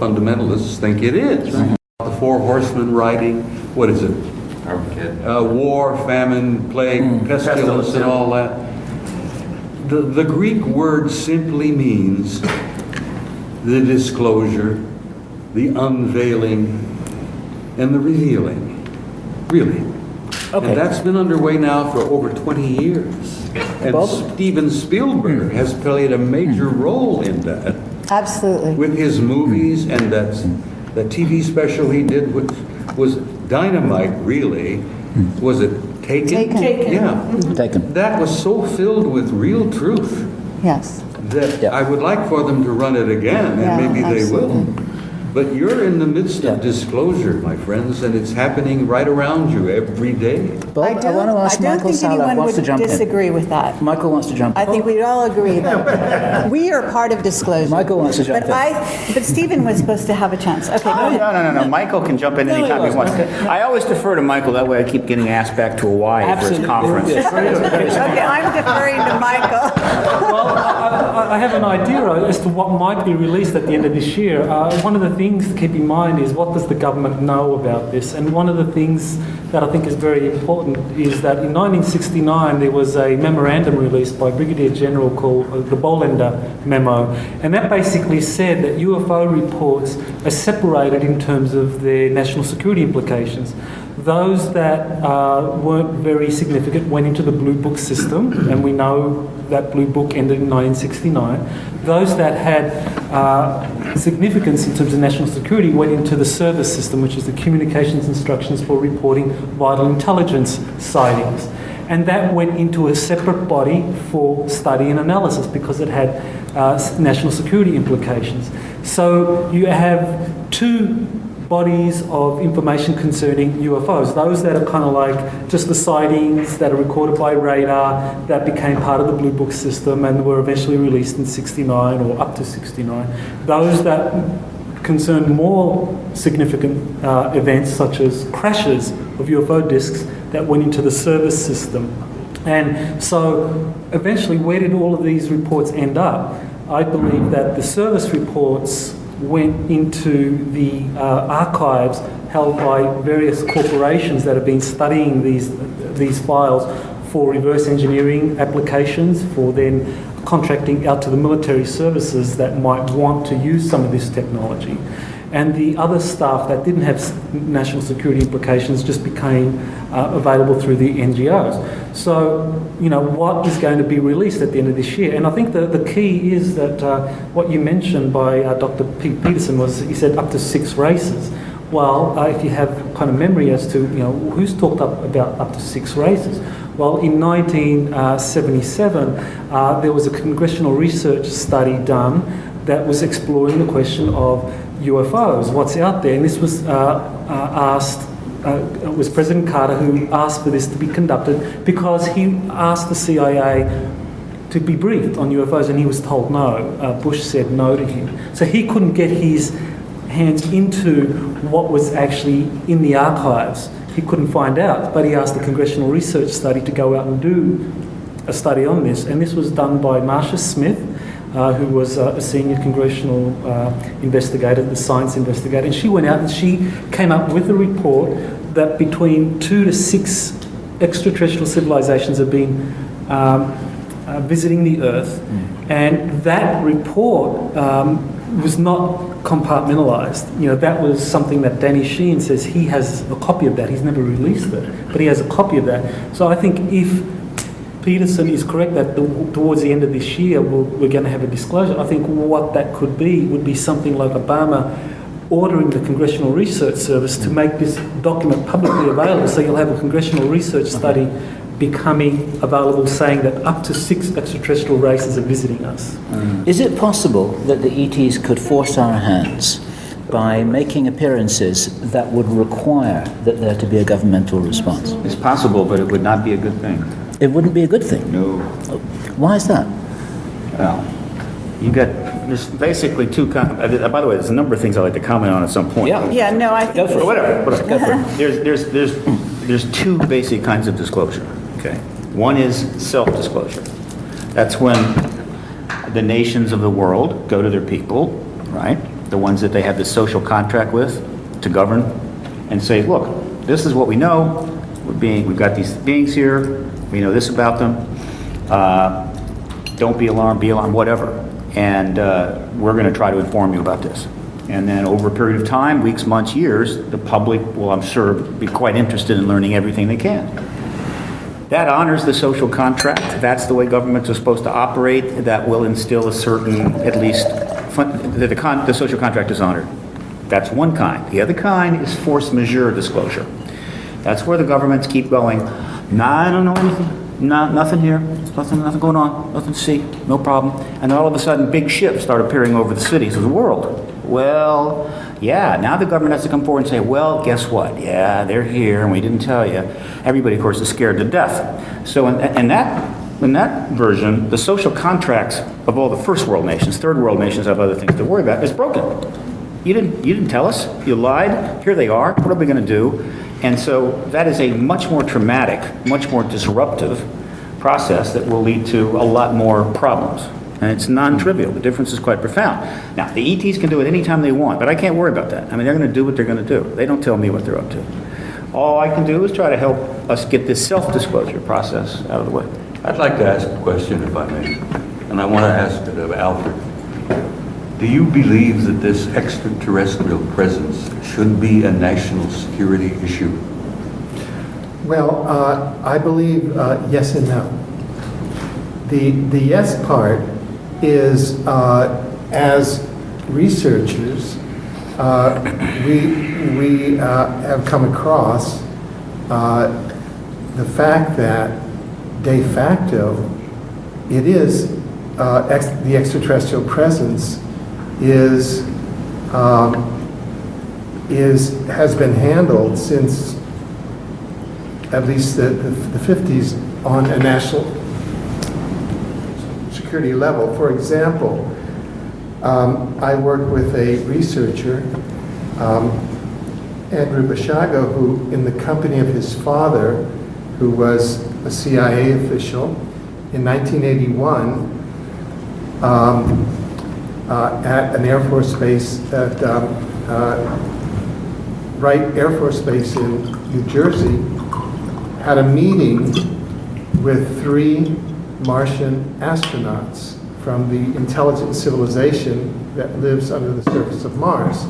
fundamentalists think it is. The four horsemen riding, what is it? War, famine, plague, pestilence, and all that. The Greek word simply means the disclosure, the unveiling, and the revealing. Really. Okay. And that's been underway now for over 20 years. And Steven Spielberg has played a major role in that. Absolutely. With his movies and that TV special he did, which was dynamite, really. Was it Taken? Taken. Yeah. Taken. That was so filled with real truth Yes. that Yeah. I would like for them to run it again, and Yeah, maybe they will. absolutely. But you're in the midst of Yeah. disclosure, my friends, and it's happening right around you every day. Bob, I want to ask I don't Michael think Sala anyone wants to would jump in. disagree with that. Michael wants to jump in. I think we'd all agree that we are part of disclosure. Michael wants to jump in. But Stephen was supposed to have a chance. Okay, go ahead. No. Michael can jump in No, he anytime he wants. wasn't. I always defer to Michael. That way I keep getting asked back to Hawaii for his Absolutely. conference. Yes. Okay, I'm deferring to Michael. Well, I have an idea as to what might be released at the end of this year. One of the things to keep in mind is what does the government know about this? And one of the things that I think is very important is that in 1969 there was a memorandum released by Brigadier General called the Bolender Memo, and that basically said that UFO reports are separated in terms of their national security implications. Those that weren't very significant went into the Blue Book system, and we know that Blue Book ended in 1969. Those that had significance in terms of national security went into the service system, which is the communications instructions for reporting vital intelligence sightings. And that went into a separate body for study and analysis because it had national security implications. So you have two bodies of information concerning UFOs. Those that are kind of like just the sightings that are recorded by radar that became part of the Blue Book system and were eventually released in 69 or up to 69. Those that concern more significant events such as crashes of UFO discs that went into the service system. And so eventually, where did all of these reports end up? I believe that the service reports went into the archives held by various corporations that have been studying these files for reverse engineering applications, for then contracting out to the military services that might want to use some of this technology. And the other stuff that didn't have national security implications just became available through the NGOs. So, you know, what is going to be released at the end of this year? And I think the key is that what you mentioned by Dr. Pete Peterson was, he said up to 6 races. Well, if you have kind of memory as to, you know, who's talked about up to 6 races? Well, in 1977, there was a congressional research study done that was exploring the question of UFOs, what's out there. And this was it was President Carter who asked for this to be conducted because he asked the CIA to be briefed on UFOs and he was told no. Bush said no to him. So he couldn't get his hands into what was actually in the archives. He couldn't find out, but he asked the Congressional Research Study to go out and do a study on this. And this was done by Marcia Smith, who was a senior congressional investigator, the science investigator, and she went out and she came up with a report that between 2 to 6 extraterrestrial civilizations have been visiting the Earth, and that report was not compartmentalized. You know, that was something that Danny Sheehan says he has a copy of that. He's never released it, but he has a copy of that. So I think if Peterson is correct that towards the end of this year we're going to have a disclosure. I think what that could be would be something like Obama ordering the Congressional Research Service to make this document publicly available, so you'll have a Congressional Research Study becoming available saying that up to 6 extraterrestrial races are visiting us. Is it possible that the ETs could force our hands by making appearances that would require that there to be a governmental response? It's possible, but it would not be a good thing. It wouldn't be a good thing. No. Why is that? Well, there's basically two, by the way, there's a number of things I'd like to comment on at some point. Yeah, no, I think... Go for it. Whatever. Go for it. There's 2 basic kinds of disclosure, okay? One is self-disclosure. That's when the nations of the world go to their people, right, the ones that they have this social contract with to govern, and say, look, this is what we know. We've got these beings here. We know this about them. Don't be alarmed, whatever. And we're going to try to inform you about this. And then over a period of time, weeks, months, years, the public will, I'm sure, be quite interested in learning everything they can. That honors the social contract. That's the way governments are supposed to operate. That will instill a certain, at least, the social contract is honored. That's one kind. The other kind is force majeure disclosure. That's where the governments keep going, nah, I don't know anything. No, nothing here. Nothing going on. Nothing to see. No problem. And then all of a sudden, big ships start appearing over the cities of the world. Well, yeah, now the government has to come forward and say, well, guess what? Yeah, they're here, and we didn't tell you. Everybody, of course, is scared to death. So in that version, the social contracts of all the first world nations, third world nations have other things to worry about, is broken. You didn't tell us. You lied. Here they are. What are we going to do? And so that is a much more traumatic, much more disruptive process that will lead to a lot more problems. And it's non-trivial. The difference is quite profound. Now, the ETs can do it anytime they want, but I can't worry about that. I mean, they're going to do what they're going to do. They don't tell me what they're up to. All I can do is try to help us get this self-disclosure process out of the way. I'd like to ask a question, if I may, and I want to ask it of Alfred. Do you believe that this extraterrestrial presence should be a national security issue? Well, I believe yes and no. The yes part is, as researchers, we have come across the fact that de facto it is the extraterrestrial presence has been handled since at least the 50s on a national security level. For example, I work with a researcher, Andrew Bashago, who, in the company of his father, who was a CIA official, in 1981, at an Air Force base at Wright Air Force Base in New Jersey, had a meeting with 3 Martian astronauts from the intelligent civilization that lives under the surface of Mars.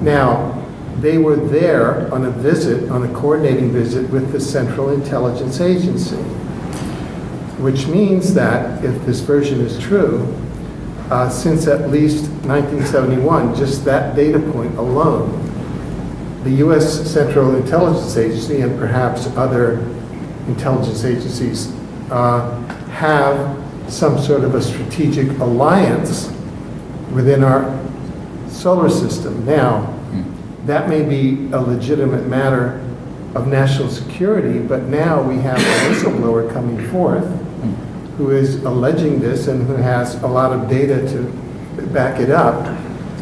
Now, they were there on a visit, on a coordinating visit with the Central Intelligence Agency, which means that, if this version is true, since at least 1971, just that data point alone, the U.S. Central Intelligence Agency and perhaps other intelligence agencies have some sort of a strategic alliance within our solar system. Now, that may be a legitimate matter of national security, but now we have a whistleblower coming forth who is alleging this and who has a lot of data to back it up.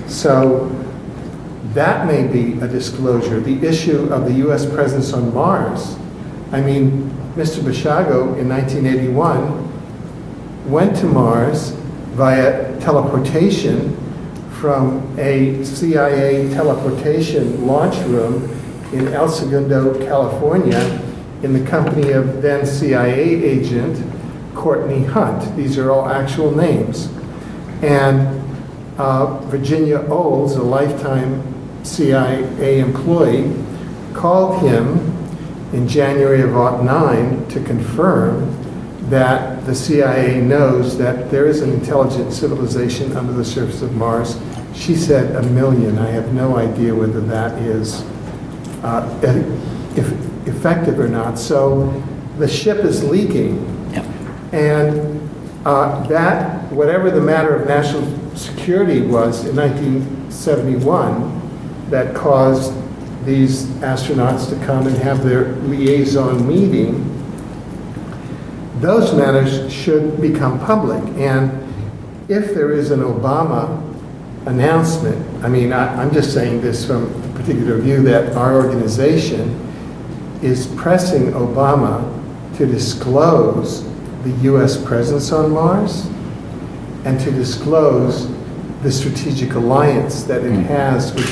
So that may be a disclosure. The issue of the U.S. presence on Mars, I mean, Mr. Bashago in 1981 went to Mars via teleportation from a CIA teleportation launch room in El Segundo, California, in the company of then CIA agent Courtney Hunt. These are all actual names. And Virginia Olds, a lifetime CIA employee, called him in January of '09 to confirm that the CIA knows that there is an intelligent civilization under the surface of Mars. She said 1 million. I have no idea whether that is effective or not. So the ship is leaking. Yeah. And that, whatever the matter of national security was in 1971 that caused these astronauts to come and have their liaison meeting, those matters should become public. And if there is an Obama announcement, I mean, I'm just saying this from a particular view, that our organization is pressing Obama to disclose the U.S. presence on Mars and to disclose the strategic alliance that it has with